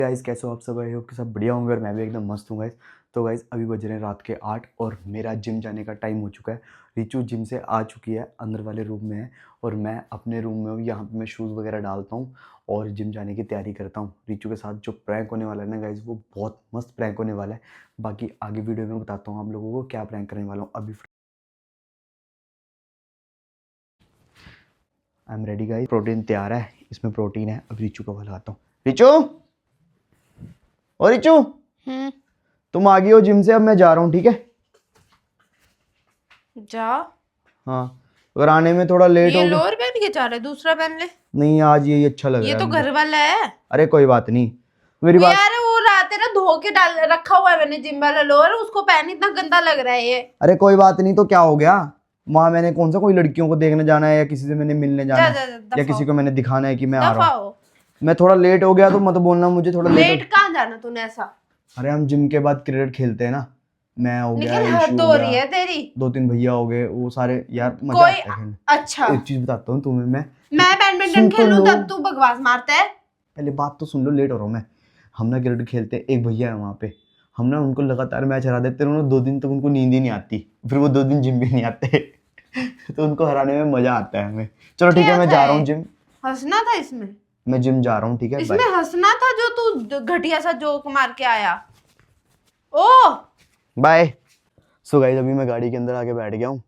Guys कैसे हो आप सब? आई होप कि सब बढ़िया होंगे और मैं भी एकदम मस्त हूँ गाइस। तो गाइस अभी बज रहे हैं रात के 8 और मेरा जिम जाने का टाइम हो चुका है। रिचू जिम से आ चुकी है, अंदर वाले रूम में है और मैं अपने रूम में हूँ। यहाँ पे मैं शूज़ वगैरह डालता हूँ और जिम जाने की तैयारी करता हूँ। रिचू के साथ जो प्रैंक होने वाला है ना गाइस, वो बहुत मस्त प्रैंक होने वाला है। बाकी आगे वीडियो में बताता हूँ आप लोगों को क्या प्रैंक करने वाला हूँ। अभी I am ready guys, protein तैयार है, इसमें प्रोटीन है। अब रिचू का वाला आता हूँ। रिचू और रिचू तुम आ गई हो जिम से, अब मैं जा रहा हूँ, ठीक है? जा। हाँ, अगर आने में थोड़ा लेट हो ये गया। लोअर पहन के जा रहा है, दूसरा पहन ले। नहीं, आज यही अच्छा लग ये रहा तो है मुझे। घर वाला है। अरे कोई बात नहीं, मेरी वो बात। यार वो रात है ना, धो के डाल रखा हुआ है मैंने जिम वाला लोअर, उसको पहन, इतना गंदा लग रहा है ये। अरे कोई बात नहीं, तो क्या हो गया? वहां मैंने कौन सा कोई लड़कियों को देखने जाना है या किसी से मैंने मिलने जाना जा है जा जा, या दफा किसी को मैंने दिखाना है कि मैं आ रहा हूँ। हो। मैं थोड़ा लेट हो गया तो मत बोलना मुझे, थोड़ा लेट लेट कहाँ जाना तूने ऐसा? अरे हम जिम के बाद क्रिकेट खेलते हैं ना, मैं हो गया, लेकिन ईशू हद हो हो गया, रही है तेरी। 2-3 भैया हो गए, वो सारे यार मजा कोई आता है खेलने। अच्छा, एक चीज बताता हूँ तुम्हें मैं बैडमिंटन सुन तो खेल लूं लो, तब तू बकवास मारता है। पहले बात तो सुन लो, लेट हो रहा हूँ मैं। हम ना क्रिकेट खेलते हैं, एक भैया है वहाँ पे, हम ना उनको लगातार मैच हरा देते हैं, उन्होंने 2 दिन तक उनको नींद ही नहीं आती, फिर वो 2 दिन जिम भी नहीं आते। तो उनको हराने में मजा आता है हमें। चलो ठीक है, क्या मैं था जा रहा हूँ ये? जिम। हंसना था इसमें? मैं जिम जा रहा हूँ, ठीक है? इसमें बाय हंसना था जो तू घटिया सा जोक मार के आया। ओ बाय। सो गाइस, अभी मैं गाड़ी के अंदर आके बैठ गया हूँ।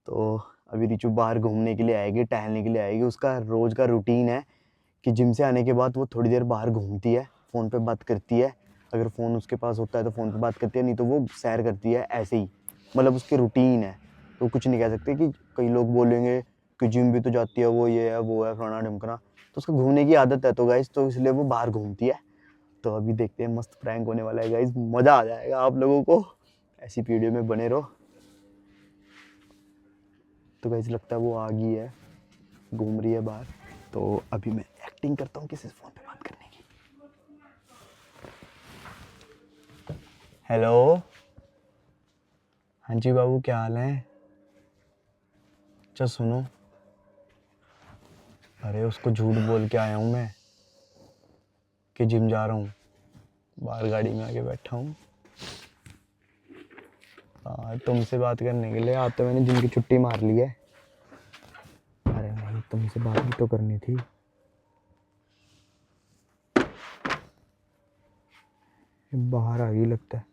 तो अभी रिचू बाहर घूमने के लिए आएगी, टहलने के लिए आएगी। उसका रोज का रूटीन है कि जिम से आने के बाद वो थोड़ी देर बाहर घूमती है, फ़ोन पे बात करती है। अगर फ़ोन उसके पास होता है तो फ़ोन पे बात करती है, नहीं तो वो सैर करती है ऐसे ही। मतलब उसकी रूटीन है, तो कुछ नहीं कह सकते कि कई लोग बोलेंगे कि जिम भी तो जाती है, वो ये है वो है फलाना ढिमकना। तो उसको घूमने की आदत है तो गाइस, तो इसलिए वो बाहर घूमती है। तो अभी देखते हैं, मस्त प्रैंक होने वाला है गाइस, मज़ा आ जाएगा आप लोगों को। ऐसी वीडियो में बने रहो। तो गाइस लगता है वो आ गई है, घूम रही है बाहर। तो अभी मैं एक्टिंग करता हूँ किसी से फ़ोन पे बात करने की। हेलो, हाँ जी बाबू, क्या हाल है? अच्छा सुनो, अरे उसको झूठ बोल के आया हूँ मैं कि जिम जा रहा हूँ, बाहर गाड़ी में आके बैठा हूँ। हाँ, तुमसे बात करने के लिए आज तो मैंने जिम की छुट्टी मार ली है। अरे नहीं, तुमसे बात भी तो करनी थी। बाहर आ गई लगता है।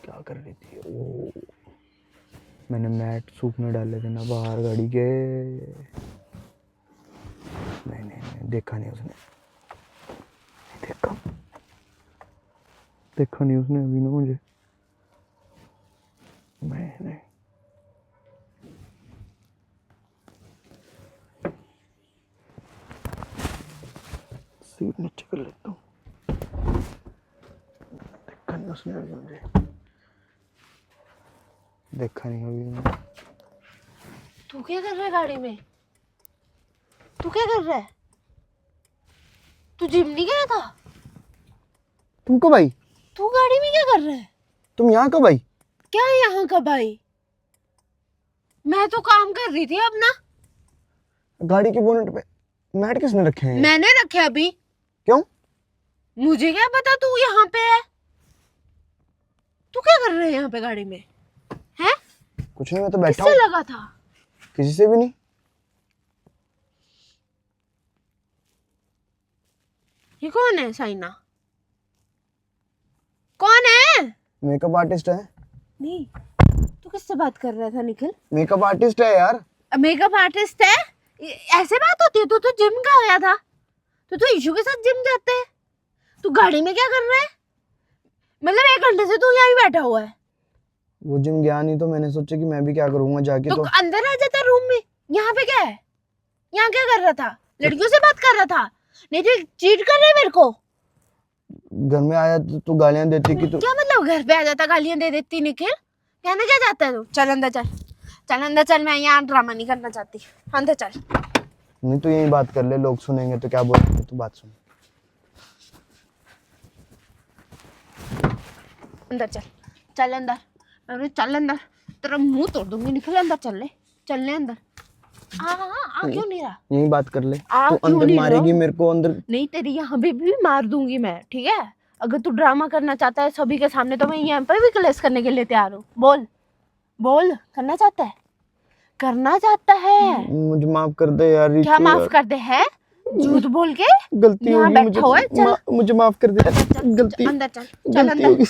क्या कर रही थी? ओ, मैंने मैट सूखने डाले थे ना बाहर गाड़ी के। नहीं नहीं नहीं, देखा नहीं उसने, देखा देखा नहीं उसने अभी ना मुझे। नहीं नहीं, सीट नीचे कर लेता हूँ। देखा नहीं उसने अभी मुझे, देखा नहीं अभी मैंने। तू क्या कर रहा है गाड़ी में? तू क्या कर रहा है? तू जिम नहीं गया था? तुम कब आई? तू गाड़ी में क्या कर रहा है? तुम यहाँ कब आई? क्या है यहाँ का भाई? मैं तो काम कर रही थी अपना। गाड़ी के बोनेट पे मैट किसने रखे हैं? मैंने रखे अभी। क्यों? मुझे क्या पता तू यहाँ पे है। तू क्या कर रहा है यहाँ पे गाड़ी में? हैं? कुछ नहीं, मैं तो बैठा किससे हूँ। लगा था? किसी से भी नहीं। ये कौन है साइना? कौन है? मेकअप आर्टिस्ट है। नहीं, तू किससे बात कर रहा था निखिल? मेकअप आर्टिस्ट है यार। मेकअप आर्टिस्ट है? ऐसे बात होती है? तू जिम का गया था? तू ईशू के साथ जिम जाते है? तू गाड़ी में क्या कर रहा है? मतलब 1 घंटे से तू यहीं बैठा हुआ है। वो जिम गया नहीं तो मैंने सोचा कि मैं भी क्या करूंगा जाके। तो अंदर आ जाता रूम में। यहाँ पे क्या है? यहाँ क्या कर रहा था? लड़कियों से बात कर रहा था? नहीं तो चीट कर रहे है मेरे को। घर में आया तो तू गालियां देती कि तू। क्या मतलब घर पे आ जाता गालियां दे देती निखिल? कहना क्या चाहता है तू? चल अंदर चल, चल अंदर चल, मैं यहाँ ड्रामा नहीं करना चाहती। अंदर चल। नहीं तो यही बात कर ले, लोग सुनेंगे तो क्या बोलेंगे। तू बात सुन। अंदर चल, चल अंदर। अरे चल अंदर, तेरा मुंह तोड़ दूंगी। निकल अंदर, चल ले, चल ले अंदर। हाँ हाँ क्यों नहीं रहा? यही बात कर ले। आ तू क्यों अंदर नहीं मारेगी रहा? मेरे को अंदर। नहीं, तेरी यहाँ भी मार दूंगी मैं, ठीक है? अगर तू ड्रामा करना चाहता है सभी के सामने तो मैं यहाँ पे भी क्लेश करने के लिए तैयार हूँ। बोल बोल, करना चाहता है? करना चाहता है? मुझे माफ कर दे यार क्या रिचू माफ यार। कर दे है? झूठ बोल के गलती यहाँ होगी बैठा हुआ है। चल मुझे माफ कर दे। चल, गलती अंदर चल, चल गलती अंदर होगी।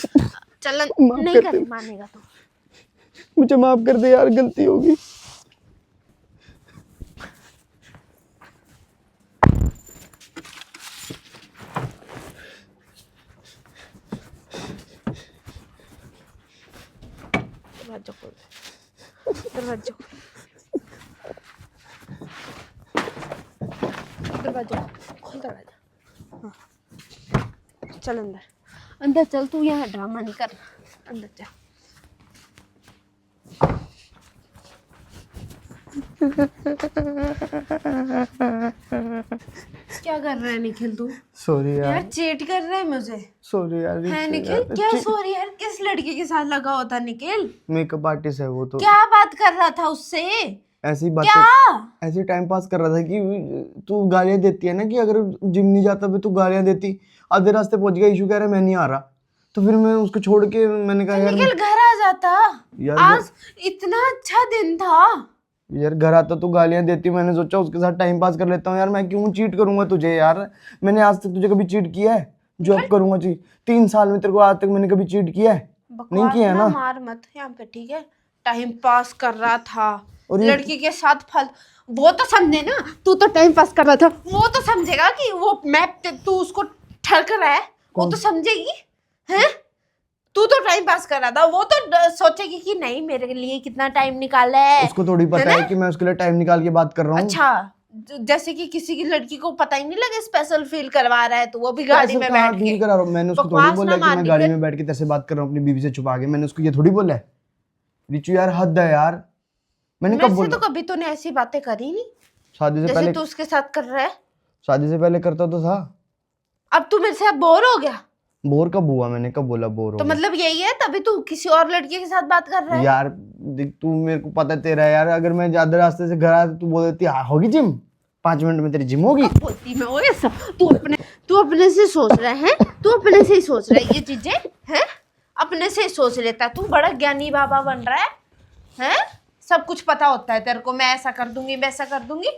चल माफ नहीं कर कर दे। मानेगा तो। मुझे माफ कर दे यार, गलती होगी। दरवाजा खोल, दरवाजा खोल, दरवाजा खोल, दरवाजा। हाँ। चल अंदर, अंदर चल, तू यहाँ ड्रामा नहीं कर, अंदर चल। क्या कर रहा है निखिल तू? सॉरी यार यार, चीट कर रहा है मुझे। सॉरी यार है रिचू निखिल? यार। क्या सॉरी यार? किस लड़की के साथ लगा होता निखिल? मेकअप आर्टिस्ट है वो तो। क्या बात कर रहा था उससे? ऐसी क्या? बातें, ऐसे टाइम पास कर रहा था कि तू गालियां देती है ना, कि अगर जिम नहीं जाता फिर तू गालियां देती। आधे रास्ते पहुंच गया, इशू कह रहा है मैं नहीं आ रहा, तो फिर मैं उसको छोड़ के मैंने कहा यार निखिल घर आ जाता। यार आज इतना अच्छा दिन था। यार घर आता तो गालियां देती। मैंने सोचा उसके साथ टाइम पास कर लेता हूँ यार, मैं क्यों चीट करूंगा तुझे यार। मैंने आज तक तुझे कभी चीट किया है? जो अब करूंगा जी, 3 साल में तेरे को आज तक मैंने कभी चीट किया है? नहीं बकवास किया ना ना। मार मत यहाँ पे, ठीक है? टाइम पास कर रहा था और ये- लड़की के साथ वो तो समझे ना, तू तो टाइम पास कर रहा था, वो तो समझेगा कि वो तू उसको ठग रहा है, वो तो समझेगी। हैं? तू तो टाइम पास कर रहा था, वो तो सोचेगी कि नहीं मेरे लिए कितना टाइम निकाला है। उसको थोड़ी पता है कि मैं उसके लिए टाइम निकाल के बात कर रहा हूँ। अच्छा, जैसे कि किसी की लड़की को पता ही नहीं लगे स्पेशल फील करवा रहा है, तो वो भी गाड़ी में बैठ के। फील करा रहा हूँ मैंने उसको थोड़ी बकवास बोला ना कि मैं मारनी गाड़ी फिर। में बैठ के तेरे से बात कर रहा हूँ अपनी बीवी से छुपा के। मैंने उसको ये थोड़ी बोला है। रिचू यार हद है यार। मैंने कब मेरे से बोला? तो कभी तूने ऐसी बातें करी नहीं शादी से जैसे पहले, तू उसके साथ कर रहा है। शादी से पहले करता तो था। अब तू मेरे से अब बोर हो गया? बोर कब हुआ? मैंने कब बोला बोर तो हो गया? मतलब यही है, तभी तू किसी और लड़की के साथ बात कर रहा है? यार देख, तू मेरे को पता तेरा है यार, अगर मैं ज्यादा रास्ते से घर आया तो तू बोल देती हाँ होगी जिम, 5 मिनट में तेरी जिम होगी। कब बोलती मैं वो ये सब? तू अपने से सोच रहा है, तू अपने से ही सोच रहा है ये चीजें, हैं? अपने से ही सोच लेता है, तू बड़ा ज्ञानी बाबा बन रहा है, हैं? सब कुछ पता होता है तेरे को, मैं ऐसा कर दूंगी वैसा कर दूंगी।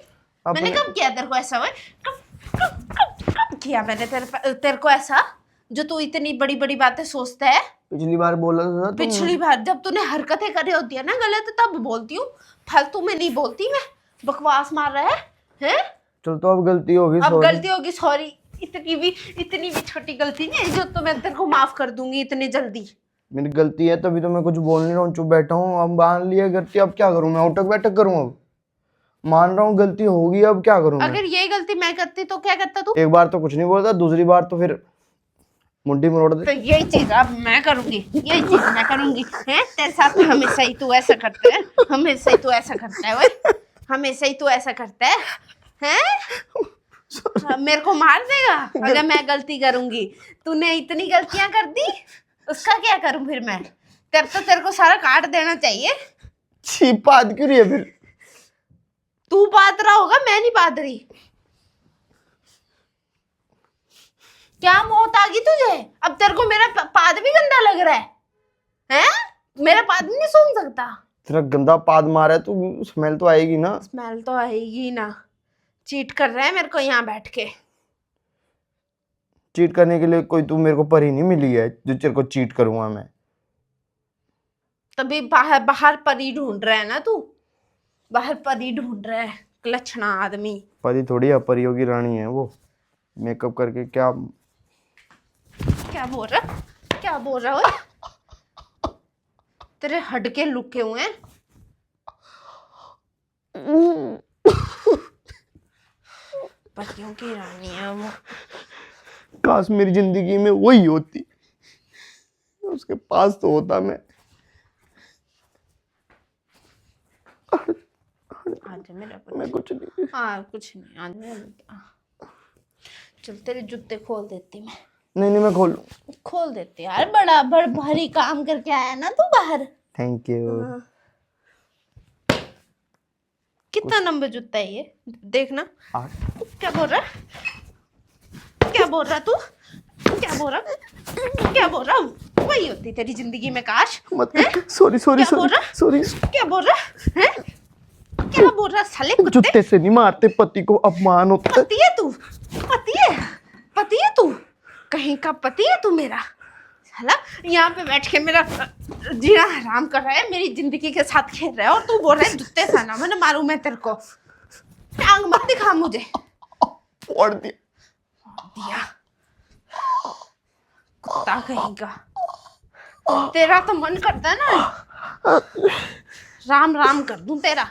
मैंने कब किया तेरे को ऐसा? हुआ कब किया मैंने तेरे को ऐसा, जो तू इतनी बड़ी बड़ी बातें सोचता है? पिछली बार बोला था ना पिछली बार जब तूने हरकतें करी होती है ना गलत, तब बोलती हूँ, फालतू में नहीं बोलती मैं। बकवास मार रहा है, हैं? चल तो अब गलती होगी, अब सॉरी। गलती होगी, सॉरी। इतनी भी छोटी गलती नहीं है जो तो मैं तेरे को माफ कर दूंगी इतनी जल्दी। मेरी गलती है तभी तो मैं कुछ बोल नहीं रहा हूँ, चुप बैठा हूँ। अब मान लिया गलती, अब क्या करूँ मैं? उठक बैठक करूँ? अब मान रहा हूँ गलती होगी, अब क्या करूँ मैं? अगर यही गलती मैं करती तो क्या करता तू? एक बार तो कुछ नहीं बोलता, दूसरी बार तो फिर मुंडी मरोड़ दे। तो यही चीज अब मैं करूंगी, यही चीज मैं करूंगी, हैं? तेरे साथ हमेशा ही तू ऐसा करता है, हमेशा ही तू ऐसा करता है, ओए हमेशा ही तू ऐसा करता है, हैं? मेरे को मार देगा अगर मैं गलती करूंगी? तूने इतनी गलतियां कर दी, उसका क्या करूं फिर मैं? तेरे को सारा काट देना चाहिए। छी, बात क्यों रही है फिर? तू बात रहा होगा, मैं नहीं बात रही। क्या मौत आ गई तुझे? अब तेरे को मेरा पाद भी गंदा लग रहा है, हैं? मेरा पाद भी नहीं सूंघ सकता? तेरा गंदा पाद मारा है तो स्मेल तो आएगी ना। स्मेल तो आएगी ना। चीट कर रहा है मेरे को यहाँ बैठ के। चीट करने के लिए कोई तू मेरे को परी नहीं मिली है जो तेरे को चीट करूंगा मैं। तभी बाहर परी ढूंढ रहा है ना तू, बाहर परी ढूंढ रहा है, लक्षणा आदमी। परी थोड़ी है, परियों की रानी है वो। मेकअप करके क्या बोल रहा, क्या बोल रहा है? तेरे हड्के लुके हुए हैं। परियों की रानी है वो। काश मेरी जिंदगी में वही होती, उसके पास तो होता मैं। आज मेरा मैं कुछ नहीं। हाँ कुछ नहीं, आज मेरा चल तेरे जूते खोल देती मैं। नहीं मैं खोल देते यार, बड़ा भारी काम करके आया ना तू बाहर। Thank you. कितना नंबर जूता है ये? देखना। 8। क्या बोल रहा है? क्या बोल रहा तू? क्या बोल रहा? क्या बोल रहा? वही होती तेरी जिंदगी में काश। मत, हैं? सॉरी सॉरी क्या बोल सॉरी रहा? सॉरी। क्या बोल रहा है? क्या बोल रहा साले कुत्ते? जूते से नहीं मारते, पति को अपमान होता है। पति है तू? पति है? पति है तू? कहीं का पति है तू मेरा? साला यहाँ पे बैठ के मेरा जीना हराम कर रहा है, मेरी जिंदगी के साथ खेल रहा है, और तू बोल रहा है जूते से ना मैंने मारूं मैं तेरे को। टांग मत दिखा मुझे। फोड़ दिया। कुत्ता कहीं का। तेरा तो मन करता है ना राम राम कर दूं तेरा।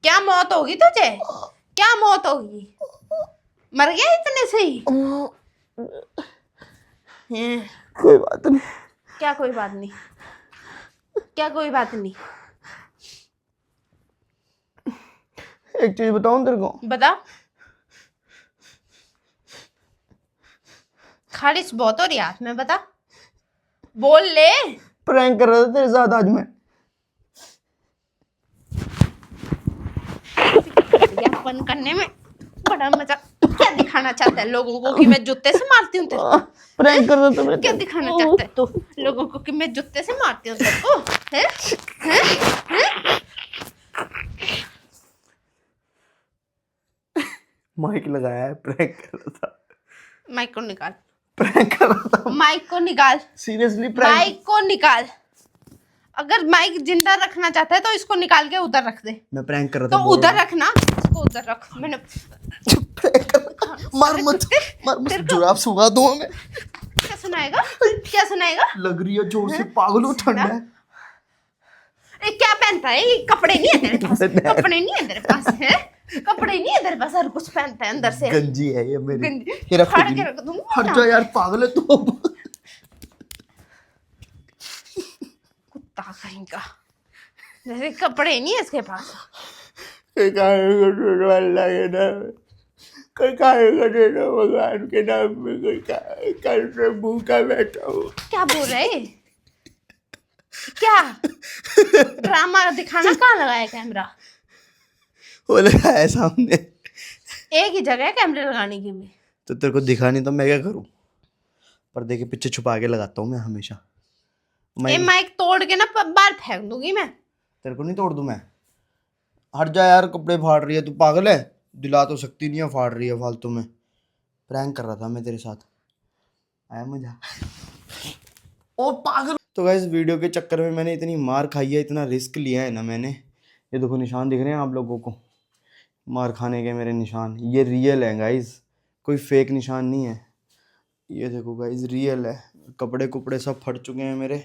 क्या मौत होगी तुझे? क्या मौत होगी? मर गया इतने से ही? हैं? कोई बात नहीं। क्या कोई बात नहीं? क्या कोई बात नहीं? एक चीज बताऊं तेरे को? बता। खारिश बहुत हो रही है हाथ में, बता। बोल ले। प्रैंक कर रहा था तेरे साथ आज मैं। यापन करने में बड़ा मजा। क्या दिखाना चाहता है लोगों को कि मैं जूते से मारती हूँ तेरे को? प्रैंक कर रहा था मैं। क्या दिखाना चाहता है तू लोगों को कि मैं जूते से मारती हूँ तेरे को? हैं? हैं? माइक लगाया है, प्रैंक कर रहा था। माइक को निकाल। प्रैंक कर रहा था। माइक को निकाल। Seriously prank. माइक को निकाल। अगर माइक जिंदा रखना चाहता है तो इसको निकाल के उधर रख दे। मैं प्रैंक कर रहा तो था। उधर रखना, इसको उधर रख। मैंने मार मत, मार मत, जुराब सुना दूं मैं। क्या सुनाएगा? क्या सुनाएगा? लग रही है जोर से, पागल हो, ठंड है। ये क्या पहनता है? ये कपड़े नहीं है तेरे पास? कपड़े नहीं है तेरे पास? है कपड़े नहीं है तेरे पास? हर कुछ पहनता है अंदर से। गंजी है ये मेरी। गंजी ये रख फाड़ दे। के रख दूंगी। हट जा यार, पागल है तू। कुत्ता कहीं का। जैसे कपड़े नहीं है इसके पास। भगवान के नाम में कल से भूखा बैठा हूँ। क्या बोल रहे? क्या ड्रामा दिखाना? कहाँ लगाया कैमरा? वो लगा है सामने। एक ही जगह है कैमरे लगाने की भी। तो तेरे को दिखा नहीं तो मैं क्या करूं? पर्दे के पीछे छुपा के लगाता हूँ मैं हमेशा। ये माइक तोड़ के ना बाहर फेंक दूंगी मैं। तेरे को नहीं तोड़ दूं मैं? हट जा यार, कपड़े फाड़ रही है तू, पागल है? दिला तो सकती नहीं है, फाड़ रही है फालतू में। प्रैंक कर रहा था मैं तेरे साथ, आया मजा? ओ पागल। तो गाइस वीडियो के चक्कर में मैंने इतनी मार खाई है, इतना रिस्क लिया है ना मैंने। ये देखो निशान दिख रहे हैं आप लोगों को, मार खाने के मेरे निशान। ये रियल है गाइस, कोई फेक निशान नहीं है। ये देखो गाइस रियल है, कपड़े कुपड़े सब फट चुके हैं मेरे।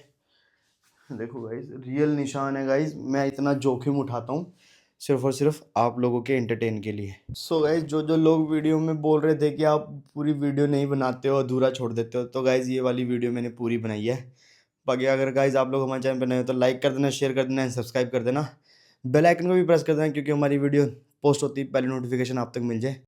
देखो गाइस रियल निशान है गाइस। मैं इतना जोखिम उठाता हूँ सिर्फ और सिर्फ आप लोगों के एंटरटेन के लिए। सो गाइस जो जो लोग वीडियो में बोल रहे थे कि आप पूरी वीडियो नहीं बनाते हो, अधूरा छोड़ देते हो, तो गाइस ये वाली वीडियो मैंने पूरी बनाई है। बाकी अगर गाइस आप लोग हमारे चैनल पर नए हो तो लाइक कर देना, शेयर कर देना एंड सब्सक्राइब कर देना। बेल आइकन को भी प्रेस कर देना क्योंकि हमारी वीडियो पोस्ट होती है पहले नोटिफिकेशन आप तक मिल जाए।